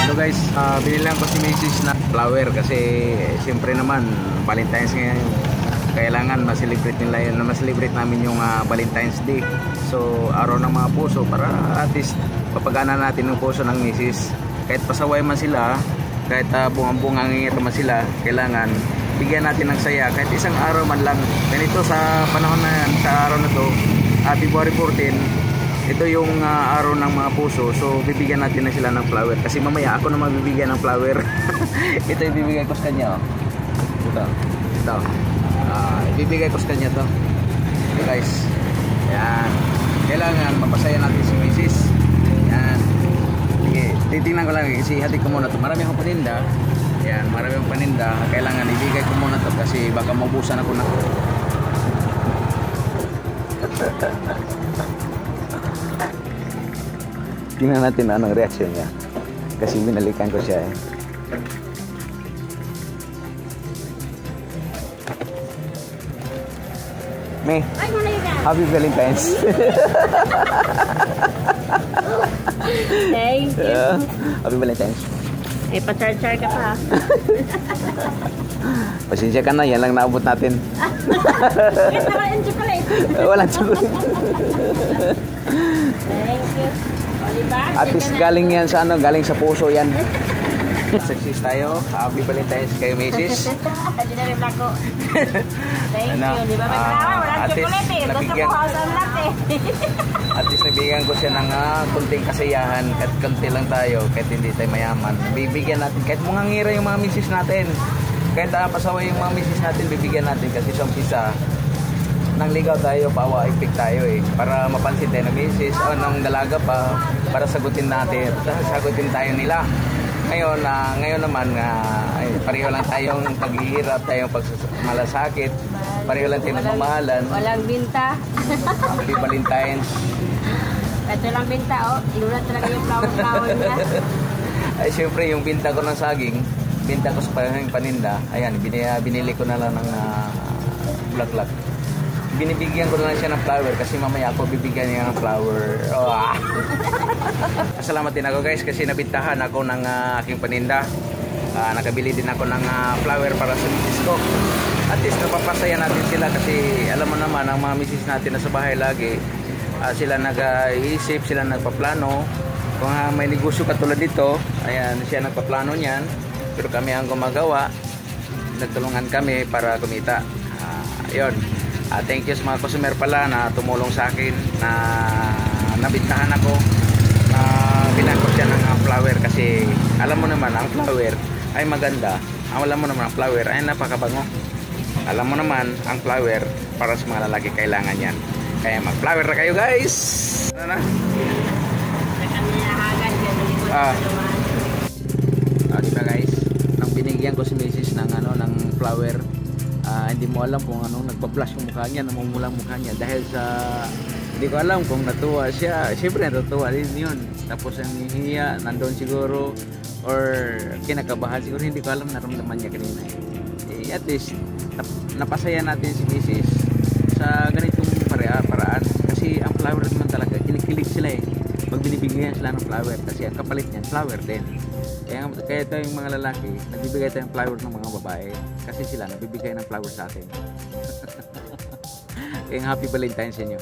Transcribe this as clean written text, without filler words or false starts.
So guys, binilang ko si Mrs. na flower kasi siyempre naman Valentine's ngayon. Kailangan ma-celebrate nila yun, ma-celebrate namin yung Valentine's Day. So araw ng mga puso para at least papagana natin yung puso ng Mrs. Kahit pasaway man sila, kahit bungang-bungang naman sila, kailangan bigyan natin ng saya kahit isang araw man lang. Ganito sa panahon na yan, sa araw na to, February 14, ito yung araw ng mga puso. So bibigyan natin na sila ng flower kasi mamaya ako na mabibigyan ng flower. Ito ibibigay ko sa kanya, oh. Ito ibibigay ko sa kanya to. Okay guys, yan, kailangan mapasaya natin si Mrs. Yan, sige, titingnan ko lang kasi hatid ko muna to. Marami akong paninda. Yan, marami akong paninda. Kailangan ibigay ko muna to kasi baka maubusan ako na. Tingnan natin anong reaction niya kasi binalikan ko siya eh. May Happy Valentine's. Thank you. Happy Valentine's. Eh, pa-char-char ka pa. Pasensya ka na, yan lang naabot natin. Bakit na yung chocolate? Walang chocolate. Thank you. At least galing yan sa galing sa puso yan. Success tayo. Happy Valentine's kay Mrs. Hindi na rin ako. Thank Ano, you. Di ba may walang chocolate eh. Basta puhasan natin. At least nabigyan ko siya ng kunting kasiyahan. Kahit kunti lang tayo, kahit hindi tayo mayaman. Bibigyan natin, kahit mungangira yung mga misis natin. Kahit pasaway yung mga misis natin, bibigyan natin. Kasi sa umpisa, nang ligaw tayo, pawa-ipik tayo eh. Para mapansin tayo ng misis o ng dalaga pa, para sagutin natin. Sagutin tayo nila. Ngayon naman, pareho lang tayong paghihirap, tayong malasakit. Pareho lang tayong nagmamahalan. Walang binta. Happy Valentine's. Ito lang binta, oh. Inulat talaga yung flower niya. Ay, siyempre, yung binta ko ng saging, binta ko sa paninda, ayan, binili ko na lang ng bulaklak. Binibigyan ko na lang siya ng flower kasi mamaya ako bibigyan niya ng flower. Oh. Salamat din ako guys kasi nabintahan ako ng aking paninda. Nakabili din ako ng flower para sa misis ko. At least napapasaya natin sila kasi alam mo naman ang mga misis natin na sa bahay lagi, sila nag-iisip, sila nagpaplano. Kung may negosyo katulad dito, ayan, siya nagpaplano niyan. Pero kami ang gumagawa. Nagtulungan kami para kumita. Yun. Thank you sa mga customer pala na tumulong sa akin na nabintahan ako na bilang ko siya ng flower kasi alam mo naman ang flower ay maganda. Alam mo naman ang flower ay napakabango. Alam mo naman ang flower para sa mga lalaki kailangan yan. Kaya mag-flower na kayo guys. Ano na? Diba guys? Nang binigyan ko si Mrs. ng ng flower, hindi mo alam kung anong nagpa-flash yung mukha niya, namumulang mukha niya dahil sa hindi ko alam kung natuwa siya. Siyempre natutuwa din yun. Tapos ang hihiya nandun siguro or kinakabahan siguro, hindi ko alam naramdaman niya kanina. At least napasaya natin si Mrs. sa ganitong paraan kasi ang flower naman talaga kinikilig sila eh pag binibigyan sila ng flower kasi ang kapalit niyan flower din. Kaya ito yung mga lalaki, nagbibigay tayo ng flower ng mga babae kasi sila nabibigay ng flower sa atin. Kaya happy Valentine's sa inyo.